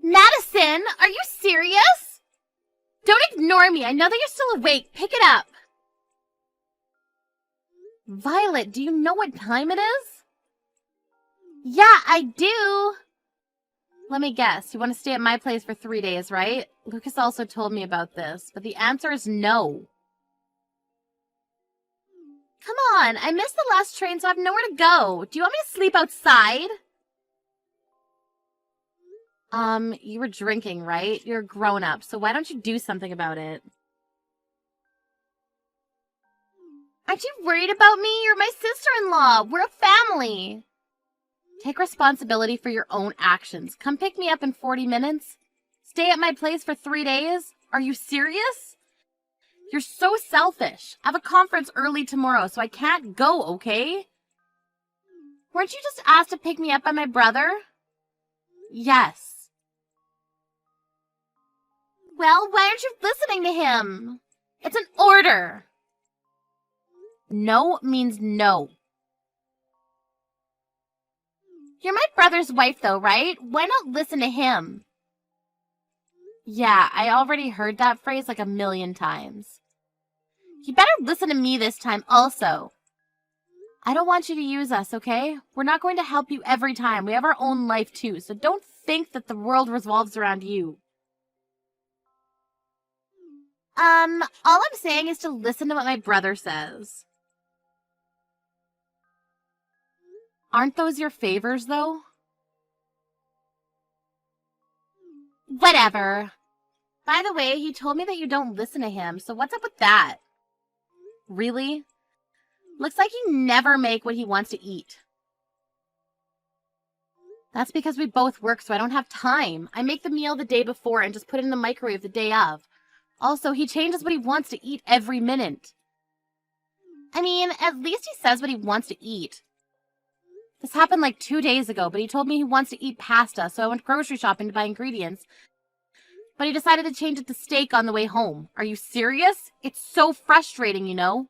Madison, are you serious? Don't ignore me. I know that you're still awake. Pick it up. Violet, do you know what time it is? Yeah, I do. Let me guess. You want to stay at my place for 3 days, right? Lucas also told me about this, but the answer is no. Come on, I missed the last train, so I have nowhere to go. Do you want me to sleep outside? You were drinking, right? You're a grown-up, so why don't you do something about it? Aren't you worried about me? You're my sister-in-law. We're a family. Take responsibility for your own actions. Come pick me up in 40 minutes. Stay at my place for 3 days? Are you serious? You're so selfish. I have a conference early tomorrow, so I can't go, okay? Weren't you just asked to pick me up by my brother? Yes. Well, why aren't you listening to him? It's an order. No means no. You're my brother's wife, though, right? Why not listen to him? Yeah, I already heard that phrase like 1,000,000 times. You better listen to me this time also. I don't want you to use us, okay? We're not going to help you every time. We have our own life, too, so don't think that the world revolves around you. All I'm saying is to listen to what my brother says. Aren't those your favors, though? Whatever. By the way, he told me that you don't listen to him, so what's up with that? Really? Looks like you never make what he wants to eat. That's because we both work, so I don't have time. I make the meal the day before and just put it in the microwave the day of. Also, he changes what he wants to eat every minute. I mean, at least he says what he wants to eat. This happened like 2 days ago, but he told me he wants to eat pasta, so I went grocery shopping to buy ingredients. But he decided to change it to steak on the way home. Are you serious? It's so frustrating, you know?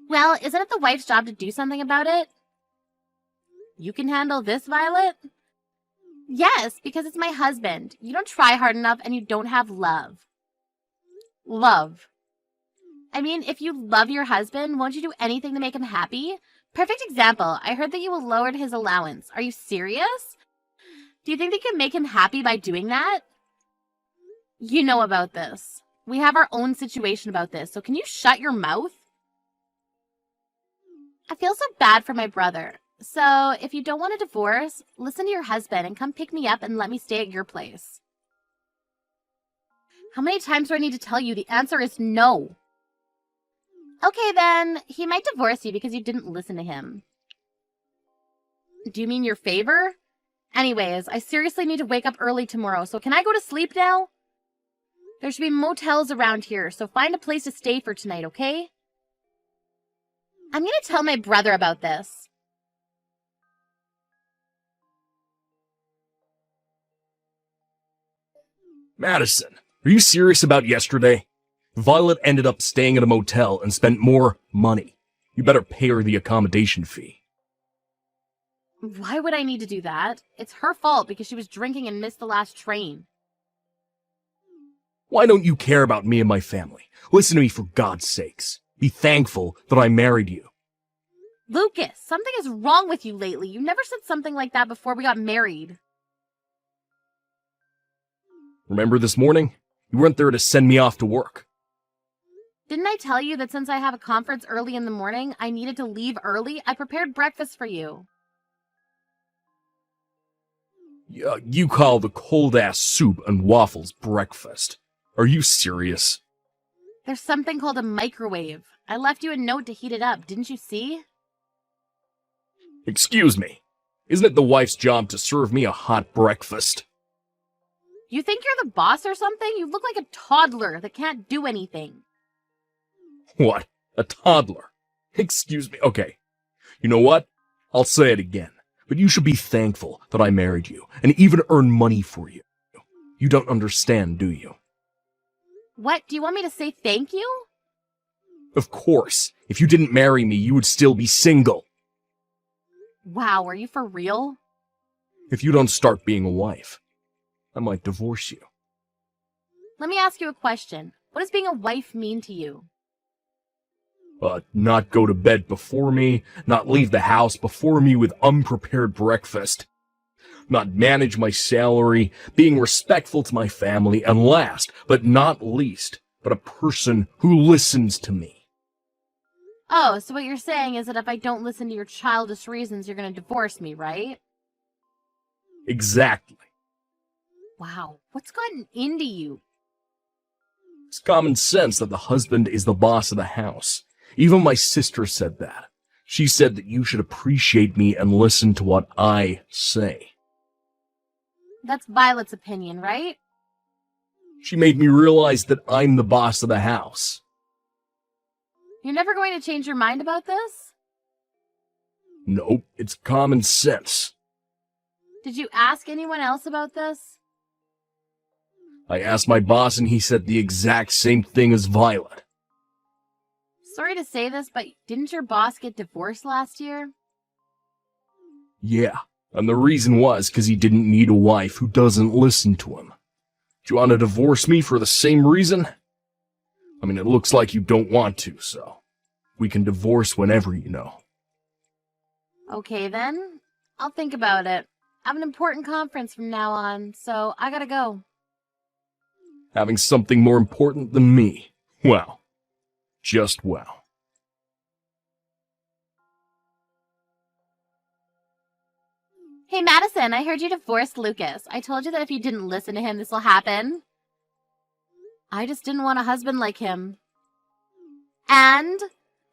Well, isn't it the wife's job to do something about it? You can handle this, Violet? Yes, because it's my husband. You don't try hard enough and you don't have love. Love. I mean, if you love your husband, won't you do anything to make him happy? Perfect example. I heard that you lowered his allowance. Are you serious? Do you think they can make him happy by doing that? You know about this. We have our own situation about this, so can you shut your mouth? I feel so bad for my brother. So, if you don't want a divorce, listen to your husband and come pick me up and let me stay at your place. How many times do I need to tell you? The answer is no. Okay then, he might divorce you because you didn't listen to him. Do you mean your favor? Anyways, I seriously need to wake up early tomorrow, so can I go to sleep now? There should be motels around here, so find a place to stay for tonight, okay? I'm gonna tell my brother about this. Madison, are you serious about yesterday? Violet ended up staying at a motel and spent more money. You better pay her the accommodation fee. Why would I need to do that? It's her fault because she was drinking and missed the last train. Why don't you care about me and my family? Listen to me for God's sakes. Be thankful that I married you. Lucas, something is wrong with you lately. You never said something like that before we got married. Remember this morning? You weren't there to send me off to work. Didn't I tell you that since I have a conference early in the morning, I needed to leave early? I prepared breakfast for you. You call the cold-ass soup and waffles breakfast. Are you serious? There's something called a microwave. I left you a note to heat it up, didn't you see? Excuse me. Isn't it the wife's job to serve me a hot breakfast? You think you're the boss or something? You look like a toddler that can't do anything. What? A toddler? Excuse me. Okay. You know what? I'll say it again. But you should be thankful that I married you, and even earn money for you. You don't understand, do you? What? Do you want me to say thank you? Of course. If you didn't marry me, you would still be single. Wow, are you for real? If you don't start being a wife, I might divorce you. Let me ask you a question. What does being a wife mean to you? Not go to bed before me, not leave the house before me with unprepared breakfast, not manage my salary, being respectful to my family, and last, but not least, but a person who listens to me. Oh, so what you're saying is that if I don't listen to your childish reasons, you're going to divorce me, right? Exactly. Wow, what's gotten into you? It's common sense that the husband is the boss of the house. Even my sister said that. She said that you should appreciate me and listen to what I say. That's Violet's opinion, right? She made me realize that I'm the boss of the house. You're never going to change your mind about this? Nope, it's common sense. Did you ask anyone else about this? I asked my boss and he said the exact same thing as Violet. Sorry to say this, but didn't your boss get divorced last year? Yeah, and the reason was because he didn't need a wife who doesn't listen to him. Do you want to divorce me for the same reason? I mean, it looks like you don't want to, so we can divorce whenever, you know. Okay then, I'll think about it. I have an important conference from now on, so I gotta go. Having something more important than me. Well, just well. Hey Madison, I heard you divorced Lucas. I told you that if you didn't listen to him, this will happen. I just didn't want a husband like him. And?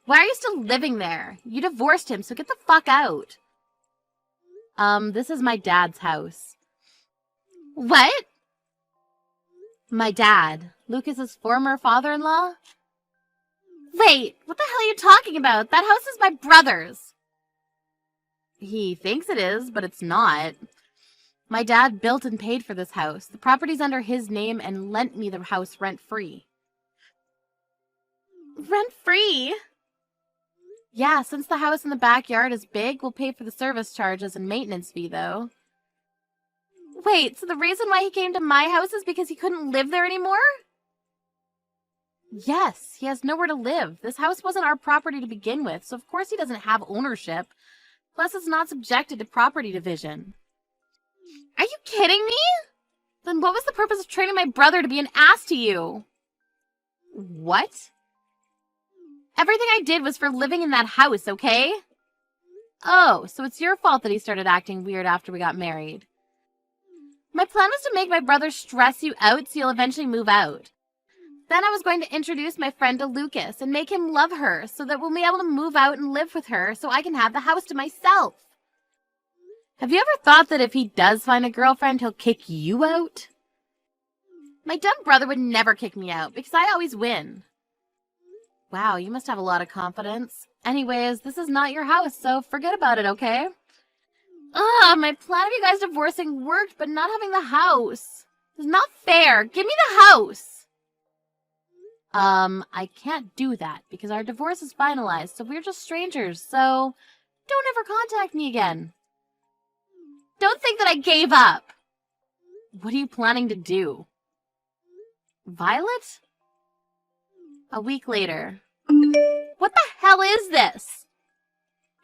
Why are you still living there? You divorced him, so get the fuck out. This is my dad's house. What? My dad, Lucas's former father-in-law? Wait, what the hell are you talking about? That house is my brother's. He thinks it is, but it's not. My dad built and paid for this house. The property's under his name and lent me the house rent-free. Rent-free? Yeah, since the house in the backyard is big, we'll pay for the service charges and maintenance fee, though. Wait, so the reason why he came to my house is because he couldn't live there anymore? Yes, he has nowhere to live. This house wasn't our property to begin with, so of course he doesn't have ownership. Plus, it's not subjected to property division. Are you kidding me? Then what was the purpose of training my brother to be an ass to you? What? Everything I did was for living in that house, okay? Oh, so it's your fault that he started acting weird after we got married. My plan was to make my brother stress you out so you'll eventually move out. Then I was going to introduce my friend to Lucas and make him love her so that we'll be able to move out and live with her so I can have the house to myself. Have you ever thought that if he does find a girlfriend, he'll kick you out? My dumb brother would never kick me out because I always win. Wow, you must have a lot of confidence. Anyways, this is not your house, so forget about it, okay? Ugh, my plan of you guys divorcing worked, but not having the house. It's not fair. Give me the house. I can't do that because our divorce is finalized, so we're just strangers, so don't ever contact me again. Don't think that I gave up. What are you planning to do? Violet? A week later. What the hell is this?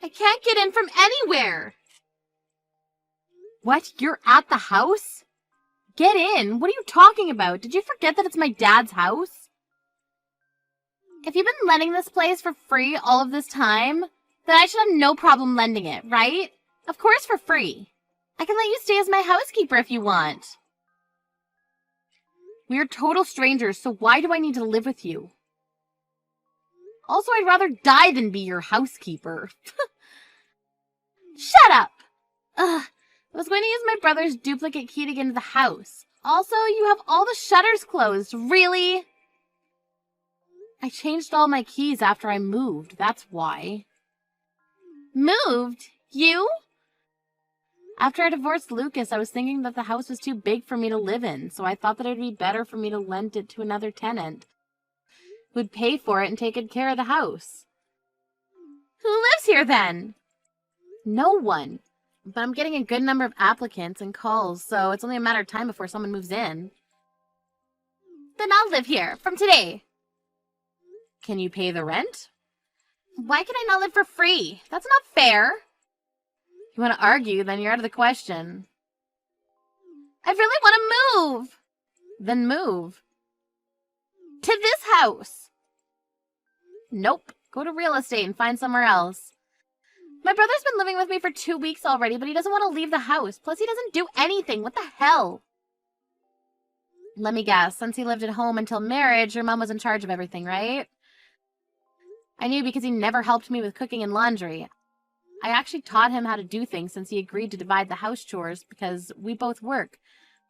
I can't get in from anywhere. What? You're at the house? Get in. What are you talking about? Did you forget that it's my dad's house? If you've been lending this place for free all of this time, then I should have no problem lending it, right? Of course for free. I can let you stay as my housekeeper if you want. We are total strangers, so why do I need to live with you? Also, I'd rather die than be your housekeeper. Shut up! Ugh, I was going to use my brother's duplicate key to get into the house. Also, you have all the shutters closed. Really? I changed all my keys after I moved. That's why. Moved? You? After I divorced Lucas, I was thinking that the house was too big for me to live in, so I thought that it would be better for me to lend it to another tenant who'd pay for it and take good care of the house. Who lives here then? No one. But I'm getting a good number of applicants and calls, so it's only a matter of time before someone moves in. Then I'll live here, from today. Can you pay the rent? Why can I not live for free? That's not fair. If you want to argue, then you're out of the question. I really want to move. Then move. To this house. Nope. Go to real estate and find somewhere else. My brother's been living with me for 2 weeks already, but he doesn't want to leave the house. Plus, he doesn't do anything. What the hell? Let me guess. Since he lived at home until marriage, your mom was in charge of everything, right? I knew because he never helped me with cooking and laundry. I actually taught him how to do things since he agreed to divide the house chores because we both work.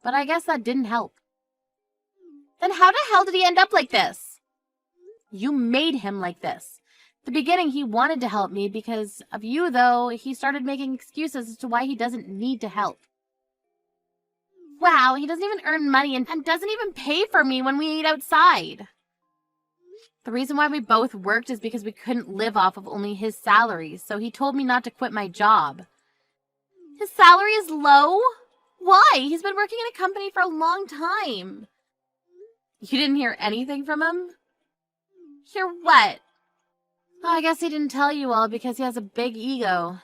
But I guess that didn't help. Then how the hell did he end up like this? You made him like this. At the beginning, he wanted to help me because of you, though. He started making excuses as to why he doesn't need to help. Wow, he doesn't even earn money and doesn't even pay for me when we eat outside. The reason why we both worked is because we couldn't live off of only his salary, so he told me not to quit my job. His salary is low? Why? He's been working in a company for a long time. You didn't hear anything from him? Hear what? Oh, I guess he didn't tell you all because he has a big ego.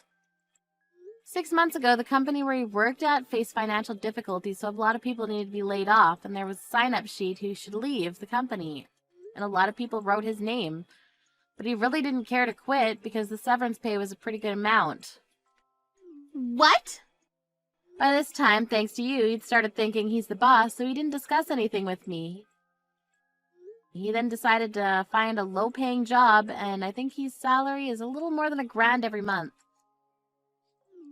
6 months ago, the company where he worked at faced financial difficulties, so a lot of people needed to be laid off, and there was a sign-up sheet who should leave the company. And a lot of people wrote his name. But he really didn't care to quit because the severance pay was a pretty good amount. What? By this time, thanks to you, he'd started thinking he's the boss, so he didn't discuss anything with me. He then decided to find a low-paying job, and I think his salary is a little more than $1,000 every month.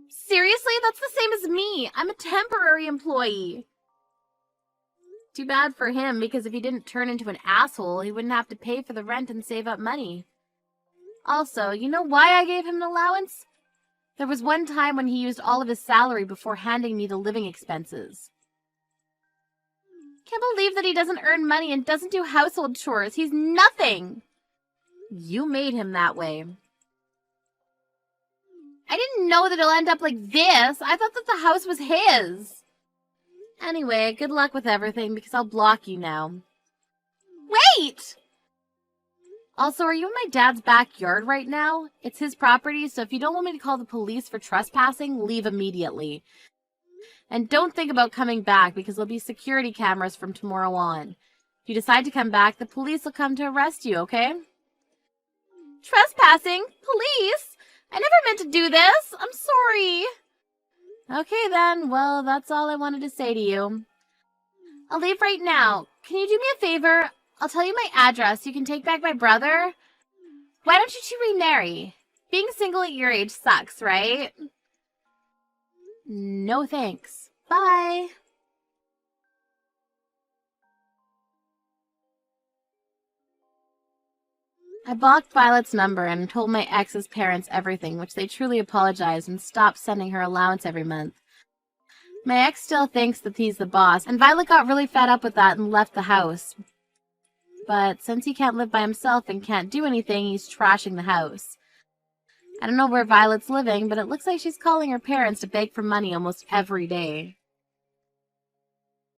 Seriously? That's the same as me. I'm a temporary employee. Too bad for him, because if he didn't turn into an asshole, he wouldn't have to pay for the rent and save up money. Also, you know why I gave him an allowance? There was one time when he used all of his salary before handing me the living expenses. Can't believe that he doesn't earn money and doesn't do household chores. He's nothing. You made him that way. I didn't know that he'll end up like this. I thought that the house was his. Anyway, good luck with everything because I'll block you now. Wait! Also, are you in my dad's backyard right now? It's his property, so if you don't want me to call the police for trespassing, leave immediately. And don't think about coming back because there'll be security cameras from tomorrow on. If you decide to come back, the police will come to arrest you, okay? Trespassing? Police? I never meant to do this. I'm sorry. Okay then, well, that's all I wanted to say to you. I'll leave right now. Can you do me a favor? I'll tell you my address. You can take back my brother. Why don't you two remarry? Being single at your age sucks, right? No thanks. Bye. I blocked Violet's number and told my ex's parents everything, which they truly apologized and stopped sending her allowance every month. My ex still thinks that he's the boss, and Violet got really fed up with that and left the house. But since he can't live by himself and can't do anything, he's trashing the house. I don't know where Violet's living, but it looks like she's calling her parents to beg for money almost every day.